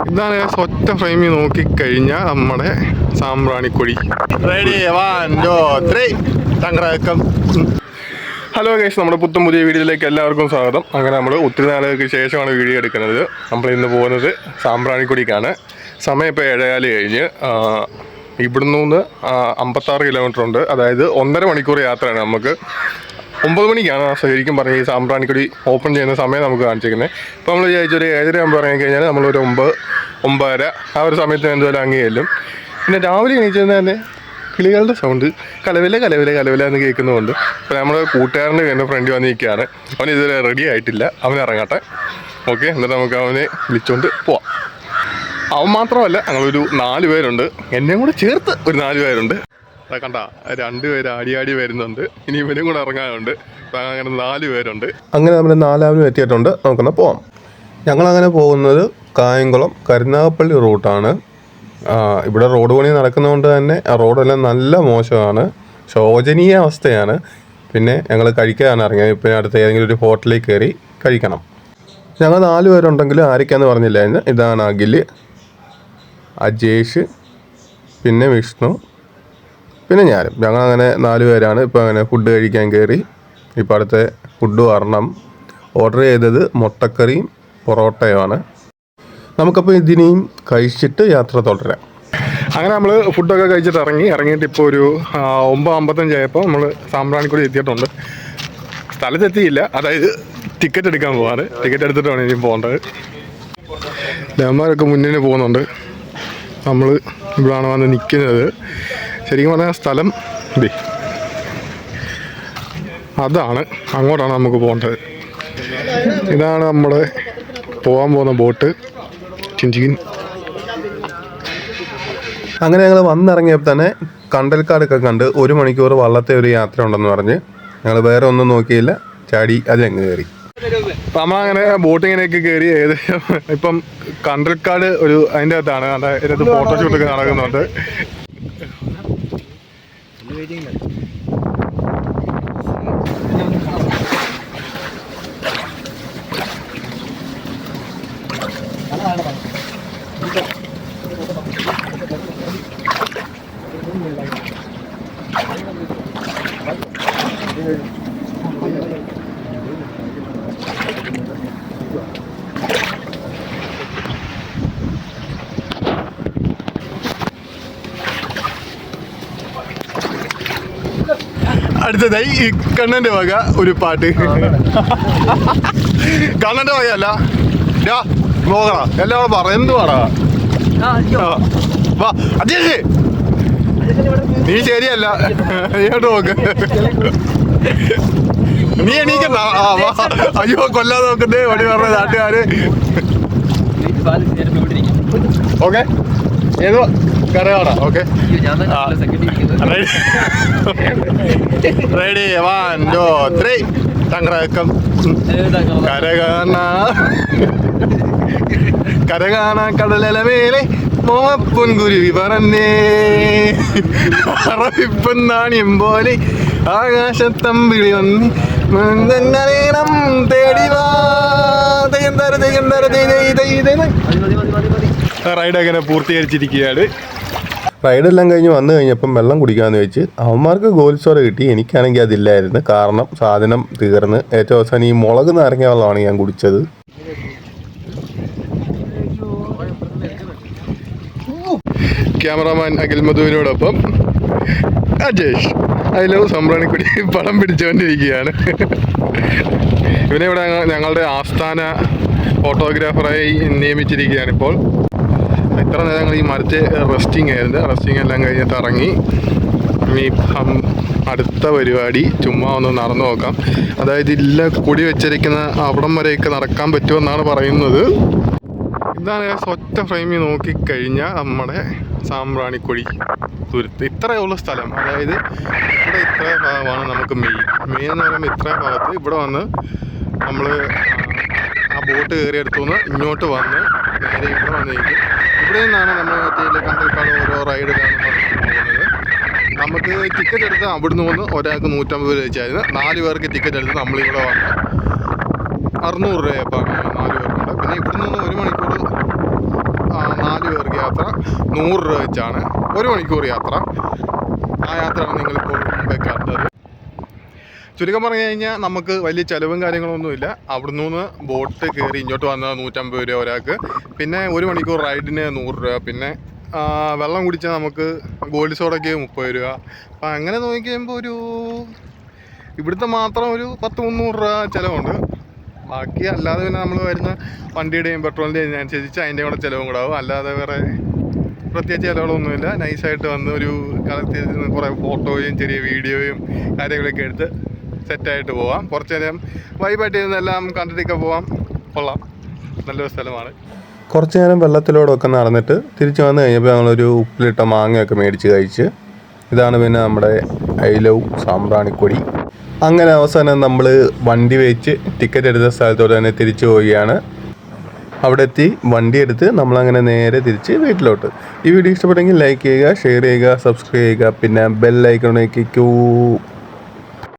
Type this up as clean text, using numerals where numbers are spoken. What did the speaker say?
ഇതാണ് ഒറ്റ ഫ്രെയിമിൽ നോക്കിക്കഴിഞ്ഞാൽ നമ്മുടെ സാമ്പ്രാണിക്കൊടി. റെഡി 1 2 3 തങ്കറക്കം. ഹലോ ഗൈസ്, നമ്മുടെ പുത്തൻ പുതിയ വീഡിയോയിലേക്ക് എല്ലാവർക്കും സ്വാഗതം. അങ്ങനെ നമ്മൾ ഒത്തിരി നാളുകൾക്ക് ശേഷമാണ് വീഡിയോ എടുക്കുന്നത്. നമ്മൾ ഇന്ന് പോകുന്നത് സാമ്പ്രാണിക്കൊടിക്കാണ്. സമയം ഇപ്പോൾ 7:15 കഴിഞ്ഞ്. ഇവിടുന്ന് 56 കിലോമീറ്റർ ഉണ്ട്. അതായത് 1.5 മണിക്കൂർ യാത്രയാണ്. നമുക്ക് 9 മണിക്കാണ് ശരിക്കും പറഞ്ഞാൽ ഈ സാമ്പ്രാണിക്കൊടി ഓപ്പൺ ചെയ്യുന്ന സമയം നമുക്ക് കാണിച്ചിരിക്കുന്നത്. ഇപ്പോൾ നമ്മൾ വിചാരിച്ചൊരു 7:30 ആകുമ്പോൾ ഇറങ്ങിക്കഴിഞ്ഞാൽ നമ്മളൊരു 9-9:30 ആ ഒരു സമയത്ത് എന്തായാലും അങ്ങ് ചെല്ലും. പിന്നെ രാവിലെ എണീച്ചത് തന്നെ കിളികളുടെ സൗണ്ട് കലവില കലവില കലവില എന്ന് കേൾക്കുന്നുണ്ട്. ഇപ്പോൾ നമ്മുടെ കൂട്ടുകാരൻ്റെ എൻ്റെ ഫ്രണ്ട് വന്നിരിക്കുകയാണ്. അവൻ ഇതുവരെ റെഡി ആയിട്ടില്ല. അവൻ ഇറങ്ങട്ടെ. ഓക്കെ, എന്നിട്ട് നമുക്ക് അവനെ വിളിച്ചുകൊണ്ട് പോവാം. അവൻ മാത്രമല്ല, ഞങ്ങളൊരു 4 പേരുണ്ട്. എന്നെയും കൂടെ ചേർത്ത് ഒരു 4 പേരുണ്ട്. കണ്ട 2 പേര് ആടി വരുന്നുണ്ട്. ഇനി ഇവനും കൂടെ ഇറങ്ങാനുണ്ട്. അപ്പം അങ്ങനെ 4 പേരുണ്ട്. അങ്ങനെ നമ്മൾ 4 എത്തിയിട്ടുണ്ട്. നമുക്കൊന്ന് പോവാം. ഞങ്ങളങ്ങനെ പോകുന്നത് കായംകുളം കരുനാഗപ്പള്ളി റൂട്ടാണ്. ഇവിടെ റോഡ് പണി നടക്കുന്നതുകൊണ്ട് തന്നെ ആ റോഡെല്ലാം നല്ല മോശമാണ്, ശോചനീയ അവസ്ഥയാണ്. പിന്നെ ഞങ്ങൾ കഴിക്കാനാണ് ഇറങ്ങിയത്. ഇപ്പം അടുത്ത് ഏതെങ്കിലും ഒരു ഹോട്ടലിൽ കയറി കഴിക്കണം. ഞങ്ങൾ 4 പേരുണ്ടെങ്കിലും ആരൊക്കെയാണെന്ന് പറഞ്ഞില്ലായിരുന്നു. ഇതാണ് അഖിൽ, അജേഷ്, പിന്നെ വിഷ്ണു, പിന്നെ ഞാനും. ഞങ്ങളങ്ങനെ 4 പേരാണ്. ഇപ്പോൾ അങ്ങനെ ഫുഡ് കഴിക്കാൻ കയറി. ഇപ്പോൾ അടുത്ത ഫുഡ് വരണം. ഓർഡർ ചെയ്തത് മുട്ടക്കറിയും പൊറോട്ടയുമാണ്. നമുക്കപ്പോൾ ഇതിനെയും കഴിച്ചിട്ട് യാത്ര തുടരാം. അങ്ങനെ നമ്മൾ ഫുഡൊക്കെ കഴിച്ചിട്ട് ഇറങ്ങിയിട്ട് ഇപ്പോൾ ഒരു 9:55 ആയപ്പോൾ നമ്മൾ സാമ്പ്രാണിക്കൊടി എത്തിയിട്ടുണ്ട്. സ്ഥലത്തെത്തിയില്ല, അതായത് ടിക്കറ്റ് എടുക്കാൻ പോവാണ്. ടിക്കറ്റ് എടുത്തിട്ട് വേണം ഇനിയും പോകേണ്ടത്. ഡാമാരൊക്കെ മുന്നിൽ പോകുന്നുണ്ട്. നമ്മൾ ഇവിടെയാണ് വന്ന് നിൽക്കുന്നത്. ശരിക്കും പറഞ്ഞാൽ സ്ഥലം അതാണ്, അങ്ങോട്ടാണ് നമുക്ക് പോകേണ്ടത്. ഇതാണ് നമ്മുടെ പോകാൻ പോകുന്ന ബോട്ട്. അങ്ങനെ ഞങ്ങൾ വന്നിറങ്ങിയപ്പോൾ തന്നെ കണ്ടൽക്കാടൊക്കെ കണ്ട് 1 മണിക്കൂർ വള്ളത്തെ ഒരു യാത്ര ഉണ്ടെന്ന് പറഞ്ഞ് ഞങ്ങൾ വേറെ ഒന്നും നോക്കിയില്ല, ചാടി അതിലങ്ങ് കയറി. അപ്പം നമ്മളങ്ങനെ ബോട്ടിങ്ങിനൊക്കെ കയറി. ഏകദേശം ഇപ്പം കണ്ടൽക്കാട് ഒരു അതിൻ്റെ അകത്താണ്. അതിനകത്ത് ഫോട്ടോഷൂട്ടൊക്കെ നടക്കുന്നുണ്ട്. അടുത്തതായി കണ്ണൻ്റെ വക ഒരു പാട്ട്. കണ്ണൻ്റെ വകയല്ല, നോക്കണ എല്ലാവരും പറ എന്ത് പാടാ. വാ അജേഷ്, നീ ശരിയല്ല, ഇങ്ങോട്ട് നോക്ക്. നീ എണീക്കണ്ട. അയ്യോ കൊല്ലാതെ നോക്കുന്നേ വടി പറഞ്ഞ നാട്ടുകാര്. ഓക്കെ, ഏതോ കരകാണ. Okay, ready 1 2 3 തങ്കറക്കം. കരകാണ കടലല മേലെ മോപ്പൊൻകുരുവി പറഞ്ഞേ അറവിപ്പൊന്നാണിയം പോലെ ആകാശത്തമ്പിളി വന്നേണം തേടിവാ. റൈഡ് അങ്ങനെ പൂർത്തീകരിച്ചിരിക്കുകയാണ്. റൈഡെല്ലാം കഴിഞ്ഞ് വന്നു കഴിഞ്ഞപ്പം വെള്ളം കുടിക്കാമെന്ന് വെച്ച് അവന്മാർക്ക് ഗോൽസോറ കിട്ടി. എനിക്കാണെങ്കിൽ അതില്ലായിരുന്നു, കാരണം സാധനം തീർന്ന്. ഏറ്റവും അവസാനം ഈ മുളക് നാരങ്ങ വെള്ളമാണ് ഞാൻ കുടിച്ചത്. ക്യാമറാമാൻ അഖിൽ മധുവിനോടൊപ്പം അജേഷ് ഐ ലവ് സാമ്പ്രാണിക്കൊടി പടം പിടിച്ചുകൊണ്ടിരിക്കുകയാണ്. ഇവനെ ഇവിടെ ഞങ്ങളുടെ ആസ്ഥാന ഫോട്ടോഗ്രാഫറായി നിയമിച്ചിരിക്കുകയാണ്. ഇപ്പോൾ ഇത്ര നേരം ഈ മരത്തെ റെസ്റ്റിംഗ് ആയിരുന്നു. റെസ്റ്റിംഗ് എല്ലാം കഴിഞ്ഞിട്ട് ഇറങ്ങി. ഇനി അടുത്ത പരിപാടി ചുമ്മാ ഒന്ന് നടന്നു നോക്കാം. അതായത് ഇല്ല കൊടി വെച്ചിരിക്കുന്ന അവിടം വരെയൊക്കെ നടക്കാൻ പറ്റുമെന്നാണ് പറയുന്നത്. ഇതാണ് ഒറ്റ ഫ്രെയിമിൽ നോക്കിക്കഴിഞ്ഞാൽ നമ്മുടെ സാമ്പ്രാണിക്കൊടി തുരുത്ത്. ഇത്രയേ ഉള്ളൂ സ്ഥലം. അതായത് ഇവിടെ ഇത്ര ഭാഗമാണ് നമുക്ക് മെയിൻ എന്ന് പറയുമ്പോൾ ഇത്ര ഭാഗത്ത് ഇവിടെ വന്ന് നമ്മൾ ആ ബോട്ട് കയറി എടുത്തുനിന്ന് ഇങ്ങോട്ട് വന്ന് നേരെ ഇവിടെ വന്നിരിക്കും. ഇവിടെ നിന്നാണ് നമ്മൾ മറ്റേ കണ്ടൽക്കാട് ഓരോ റൈഡിലാണ് പോകുന്നത്. നമുക്ക് ടിക്കറ്റ് എടുത്ത് അവിടുന്ന് വന്ന് ഒരാൾക്ക് 150 രൂപ വെച്ചായിരുന്നു. 4 പേർക്ക് ടിക്കറ്റ് എടുത്ത് നമ്മളിവിടെ വന്ന് 600 രൂപയപ്പോൾ 4 പേർക്കുണ്ട്. പിന്നെ ഇവിടുന്ന് 1 മണിക്കൂർ യാത്ര 100 രൂപ വെച്ചാണ്. 1 മണിക്കൂർ യാത്ര. ആ യാത്രയാണ് നിങ്ങളിപ്പോൾ മുമ്പേ കണ്ടത്. ചുരുക്കം പറഞ്ഞു കഴിഞ്ഞാൽ നമുക്ക് വലിയ ചിലവും കാര്യങ്ങളൊന്നുമില്ല. അവിടെ നിന്ന് ബോട്ട് കയറി ഇങ്ങോട്ട് വന്നത് 150 രൂപ ഒരാൾക്ക്. പിന്നെ 1 മണിക്കൂർ റൈഡിന് 100 രൂപ. പിന്നെ വെള്ളം കുടിച്ചാൽ നമുക്ക് ഗോൾഡ് സോഡയ്ക്ക് 30 രൂപ. അപ്പം അങ്ങനെ നോക്കി കഴിയുമ്പോൾ ഇവിടുത്തെ മാത്രം ഒരു 100-300 രൂപ ചിലവുണ്ട്. ബാക്കി അല്ലാതെ പിന്നെ നമ്മൾ വരുന്ന വണ്ടിയുടെയും പെട്രോളിൻ്റെയും അനുസരിച്ച് അതിൻ്റെ കൂടെ ചിലവും കൂടെ ആവും. അല്ലാതെ വേറെ പ്രത്യേകിച്ച് ചിലവുകളൊന്നുമില്ല. നൈസായിട്ട് വന്ന് ഒരു കാലത്ത് കുറേ ഫോട്ടോയും ചെറിയ വീഡിയോയും കാര്യങ്ങളൊക്കെ എടുത്ത് സെറ്റായിട്ട് പോവാം. കുറച്ച് നേരം വൈബായിട്ട് ഇരുന്നെല്ലാം കണ്ടിട്ടൊക്കെ പോവാം. കൊള്ളാം, നല്ലൊരു സ്ഥലമാണ്. കുറച്ച് നേരം വെള്ളത്തിലൂടെയൊക്കെ നടന്നിട്ട് തിരിച്ച് വന്നു കഴിഞ്ഞപ്പോൾ ഞങ്ങളൊരു ഉപ്പിലിട്ട മാങ്ങയൊക്കെ മേടിച്ച് കഴിച്ച്. ഇതാണ് പിന്നെ നമ്മുടെ ഐ ലവ് സാമ്പ്രാണിക്കൊടി. അങ്ങനെ അവസാനം നമ്മൾ വണ്ടി വെച്ച് ടിക്കറ്റ് എടുത്ത സ്ഥലത്തോട്ട് തന്നെ തിരിച്ചു പോവുകയാണ്. അവിടെ എത്തി വണ്ടി എടുത്ത് നമ്മളങ്ങനെ നേരെ തിരിച്ച് വീട്ടിലോട്ട്. ഈ വീഡിയോ ഇഷ്ടപ്പെട്ടെങ്കിൽ ലൈക്ക് ചെയ്യുക, ഷെയർ ചെയ്യുക, സബ്സ്ക്രൈബ് ചെയ്യുക, പിന്നെ ബെൽ ഐക്കൺ ഞെക്കിക്കൂ.